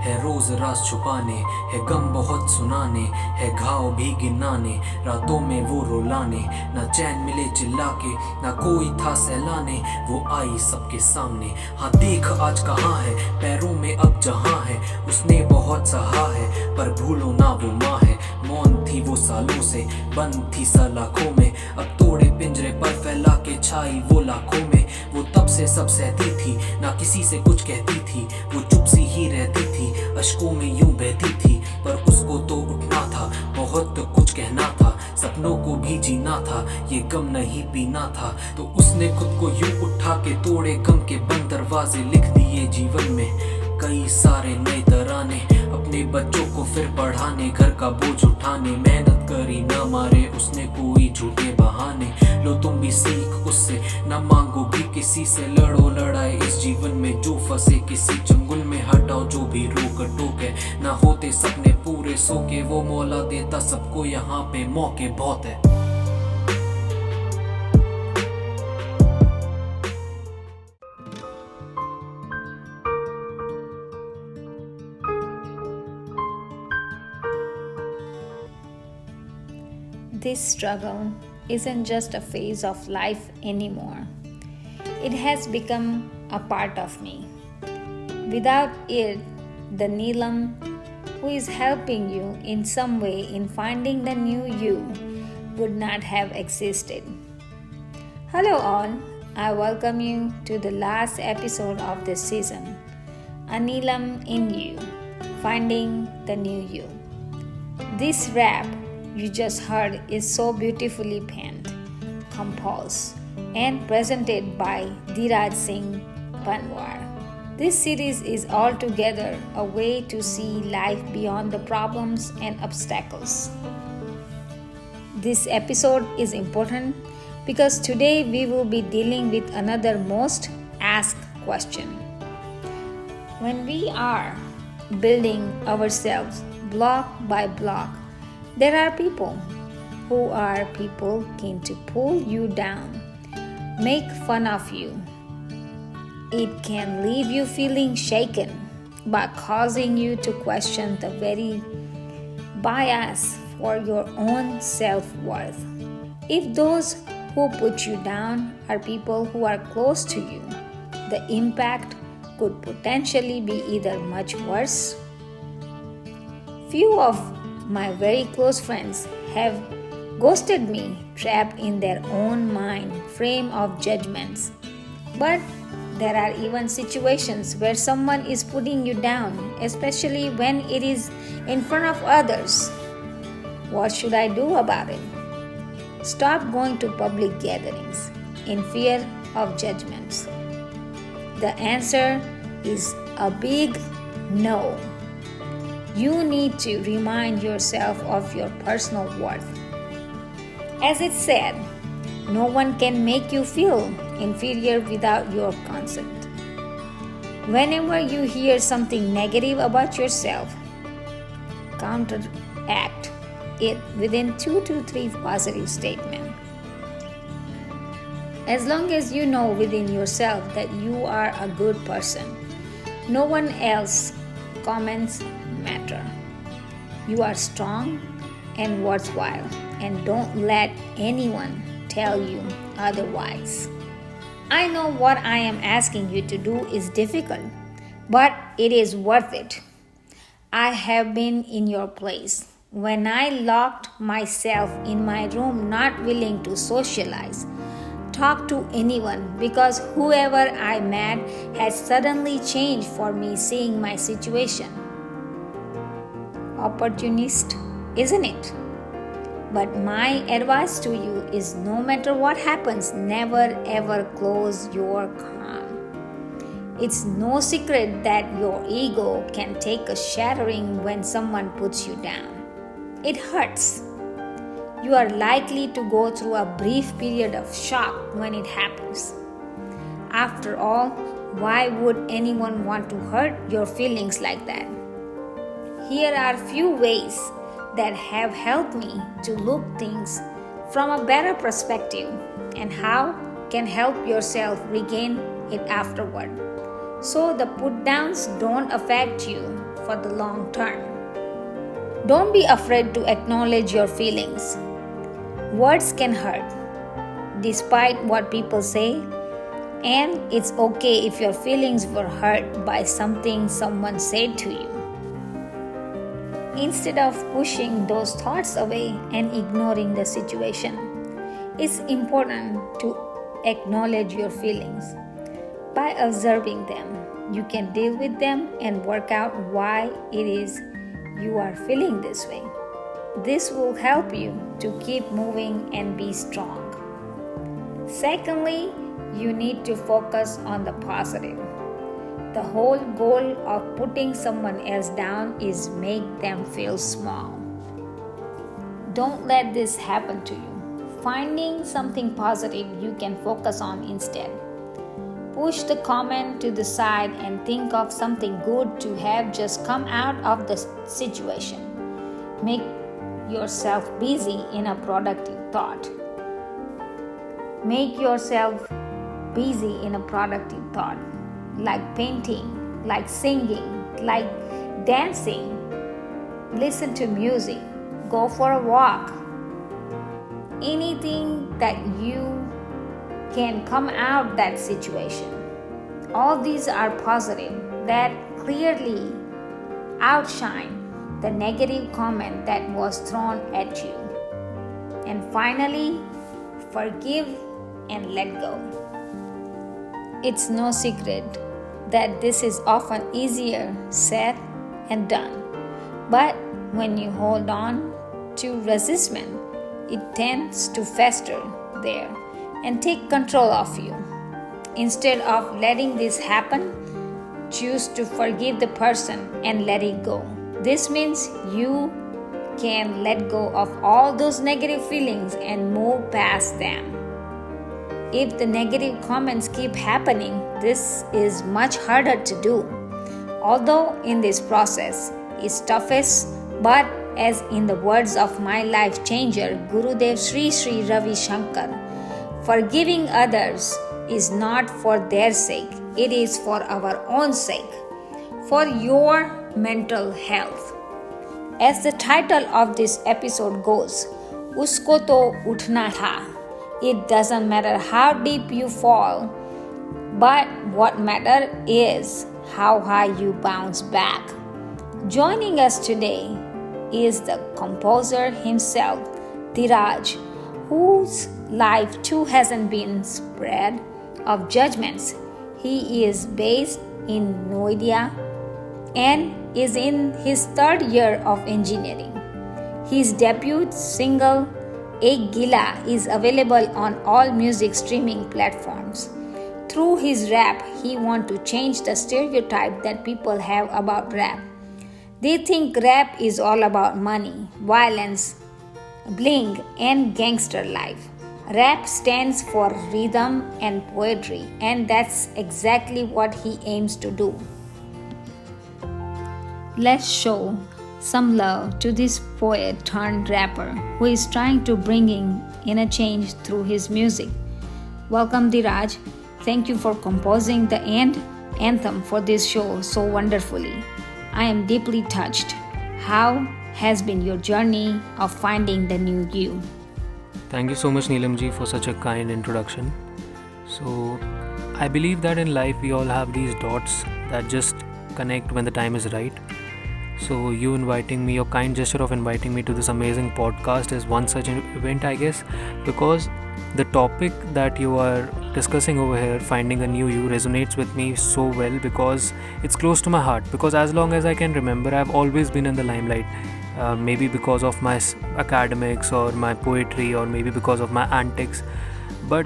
है रोज राज छुपाने, है गम बहुत सुनाने, है घाव भी गिनाने, रातों में वो रुलाने, ना चैन मिले चिल्ला के, ना कोई था सहलाने, वो आई सबके सामने। हाँ देख आज कहाँ है, पैरों में अब जहाँ है, उसने बहुत सहा है, पर भूलो ना वो माँ है। मौन थी वो सालों से, बंद थी सलाखों में, अब तोड़े पिंजरे पर फैला के छाई वो लाखों में। वो तब से सब सहती थी, ना किसी से कुछ कहती थी, वो चुप सी ही रहती थी, अश्कों में यूं बहती थी। पर उसको तो उठना था, बहुत कुछ कहना था, सपनों को भी जीना था, ये गम नहीं पीना था। तो उसने खुद को यूं उठा के तोड़े गम के बंद दरवाजे, लिख दिए जीवन में कई सारे नए तराने, अपने बच्चों को फिर पढ़ाने, घर का बोझ उठाने, मेहनत करी ना मारे उसने कोई झूठे बहाने। लो तुम भी सीख उससे, ना मांगो भी किसी से, लड़ो लड़ाई इस जीवन में जो फंसे किसी चंगुल में, हटाओ जो भी रोक टोक है। ना होते सपने पूरे सो के, वो मौला देता सबको, यहाँ पे मौके बहुत है। This struggle isn't just a phase of life anymore. It has become a part of me. Without it, the Nilam who is helping you in some way in finding the new you would not have existed. Hello all, I welcome you to the last episode of this season, A Nilam in You, Finding the New You. This rap you just heard is so beautifully penned, composed, and presented by Dhiraj Singh Panwar. This series is altogether a way to see life beyond the problems and obstacles. This episode is important because today we will be dealing with another most asked question. When we are building ourselves block by block, there are people keen to pull you down, make fun of you. It can leave you feeling shaken by causing you to question the very bias for your own self-worth. If those who put you down are people who are close to you, the impact could potentially be either much worse. Few of my very close friends have ghosted me, trapped in their own mind frame of judgments. But there are even situations where someone is putting you down, especially when it is in front of others. What should I do about it? Stop going to public gatherings in fear of judgments. The answer is a big no. You need to remind yourself of your personal worth. As it said, no one can make you feel inferior without your consent. Whenever you hear something negative about yourself, counteract it within 2 to 3 positive statements. As long as you know within yourself that you are a good person, no one else's comments matter. You are strong and worthwhile, and don't let anyone tell you otherwise. I know what I am asking you to do is difficult, but it is worth it. I have been in your place when I locked myself in my room, not willing to socialize, talk to anyone, because whoever I met has suddenly changed for me, seeing my situation. Opportunist, isn't it? But my advice to you is no matter what happens, never ever close your calm. It's no secret that your ego can take a shattering when someone puts you down. It hurts. You are likely to go through a brief period of shock when it happens. After all, why would anyone want to hurt your feelings like that? Here are few ways that have helped me to look things from a better perspective and how can help yourself regain it afterward. So the put downs don't affect you for the long term. Don't be afraid to acknowledge your feelings. Words can hurt, despite what people say, and it's okay if your feelings were hurt by something someone said to you. Instead of pushing those thoughts away and ignoring the situation, it's important to acknowledge your feelings. By observing them, you can deal with them and work out why it is you are feeling this way. This will help you to keep moving and be strong. Secondly, you need to focus on the positive. The whole goal of putting someone else down is make them feel small. Don't let this happen to you. Finding something positive you can focus on instead. Push the comment to the side and think of something good to have just come out of the situation. Make yourself busy in a productive thought. Make yourself busy in a productive thought, like painting, like singing, like dancing. Listen to music, go for a walk. Anything that you can come out that situation. All these are positive that clearly outshine the negative comment that was thrown at you. And finally, forgive and let go. It's no secret that this is often easier said and done. But when you hold on to resentment, it tends to fester there and take control of you. Instead of letting this happen, choose to forgive the person and let it go. This means you can let go of all those negative feelings and move past them. If the negative comments keep happening, this is much harder to do. Although in this process is toughest, but as in the words of my life changer, Gurudev Sri Sri Ravi Shankar, forgiving others is not for their sake, it is for our own sake, for your mental health. As the title of this episode goes, Usko to Uthna tha. It doesn't matter how deep you fall, but what matters is how high you bounce back. Joining us today is the composer himself, Dheeraj, whose life too hasn't been spread of judgments. He is based in Noida and is in his third year of engineering. His debut single, Ek Gila, is available on all music streaming platforms. Through his rap, he wants to change the stereotype that people have about rap. They think rap is all about money, violence, bling, and gangster life. Rap stands for rhythm and poetry, and that's exactly what he aims to do. Let's show some love to this poet turned rapper who is trying to bring in a change through his music. Welcome, Dheeraj. Thank you for composing the anthem for this show so wonderfully. I am deeply touched. How has been your journey of finding the new you? Thank you so much, Nilam ji, for such a kind introduction. So, I believe that in life we all have these dots that just connect when the time is right. So, you inviting me, your kind gesture of inviting me to this amazing podcast is one such event, I guess, because the topic that you are discussing over here, finding a new you, resonates with me so well because it's close to my heart. Because as long as I can remember, I've always been in the limelight. Maybe because of my academics or my poetry or maybe because of my antics. But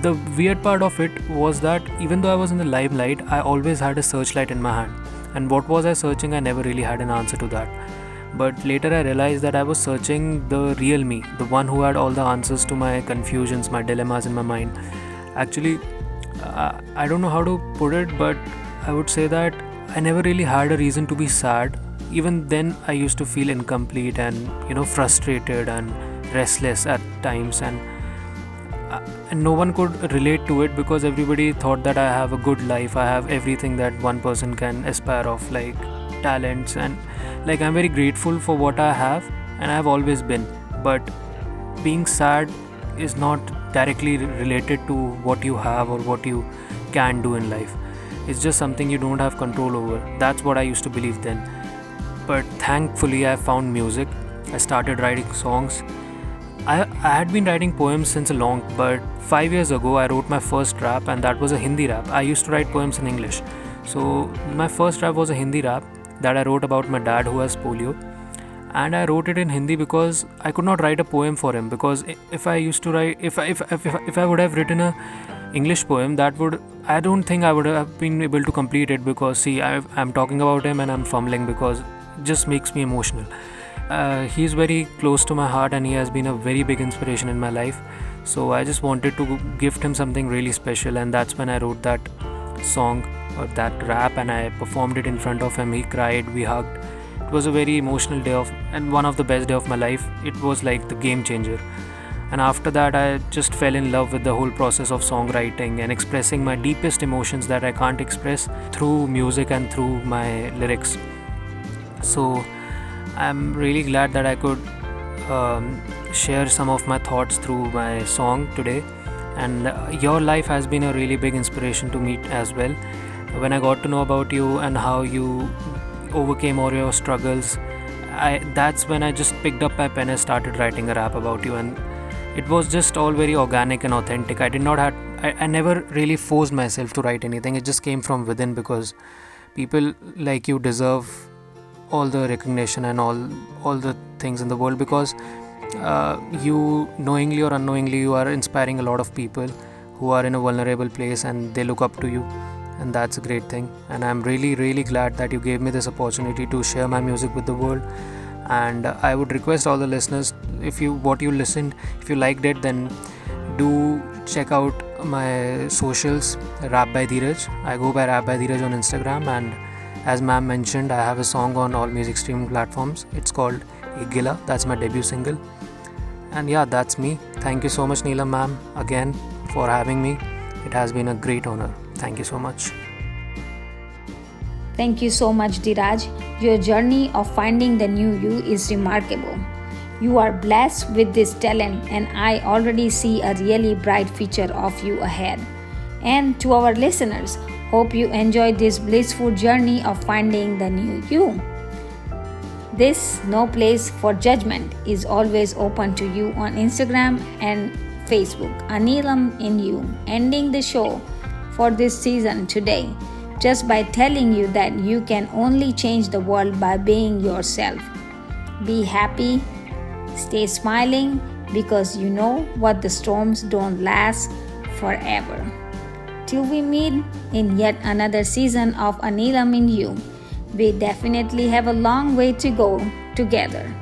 the weird part of it was that even though I was in the limelight, I always had a searchlight in my hand. And what was I searching? I never really had an answer to that. But later I realized that I was searching the real me, the one who had all the answers to my confusions, my dilemmas in my mind. Actually, I don't know how to put it, but I would say that I never really had a reason to be sad. Even then, I used to feel incomplete and frustrated and restless at times, and no one could relate to it because everybody thought that I have a good life. I have everything that one person can aspire of, like talents, and like I'm very grateful for what I have, and I've always been. But being sad is not directly related to what you have or what you can do in life. It's just something you don't have control over. That's what I used to believe then. But thankfully I found music. I started writing songs. I had been writing poems since long, but 5 years ago I wrote my first rap, and that was a Hindi rap. I used to write poems in English. So my first rap was a Hindi rap that I wrote about my dad who has polio. And I wrote it in Hindi because I could not write a poem for him, because if I used to write, if I would have written a English poem, I don't think I would have been able to complete it, because see, I'm talking about him and I'm fumbling because it just makes me emotional. He's very close to my heart, and he has been a very big inspiration in my life. So I just wanted to gift him something really special, and that's when I wrote that song or that rap, and I performed it in front of him. He cried, we hugged. It was a very emotional day and one of the best day of my life. It was like the game changer. And after that, I just fell in love with the whole process of songwriting and expressing my deepest emotions that I can't express through music and through my lyrics. So I'm really glad that I could share some of my thoughts through my song today. And your life has been a really big inspiration to me as well. When I got to know about you and how you overcame all your struggles, that's when I just picked up my pen and started writing a rap about you. And it was just all very organic and authentic. I never really forced myself to write anything. It just came from within, because people like you deserve all the recognition and all the things in the world, because you, knowingly or unknowingly, you are inspiring a lot of people who are in a vulnerable place, and they look up to you, and that's a great thing. And I'm really, really glad that you gave me this opportunity to share my music with the world. And I would request all the listeners, if you liked it, then do check out my socials, Rap by Dheeraj. I go by Rap by Dheeraj on Instagram, and as ma'am mentioned, I have a song on all music streaming platforms. It's called Ek Gila. That's my debut single. And yeah, that's me. Thank you so much, Nilam ma'am, again for having me. It has been a great honor. Thank you so much. Thank you so much, Dheeraj. Your journey of finding the new you is remarkable. You are blessed with this talent, and I already see a really bright future of you ahead. And to our listeners, hope you enjoyed this blissful journey of finding the new you. This No Place for Judgment is always open to you on Instagram and Facebook. Nilam in You, ending the show for this season today, just by telling you that you can only change the world by being yourself. Be happy, stay smiling, because you know what, the storms don't last forever. Till we meet in yet another season of Nilam in You, we definitely have a long way to go together.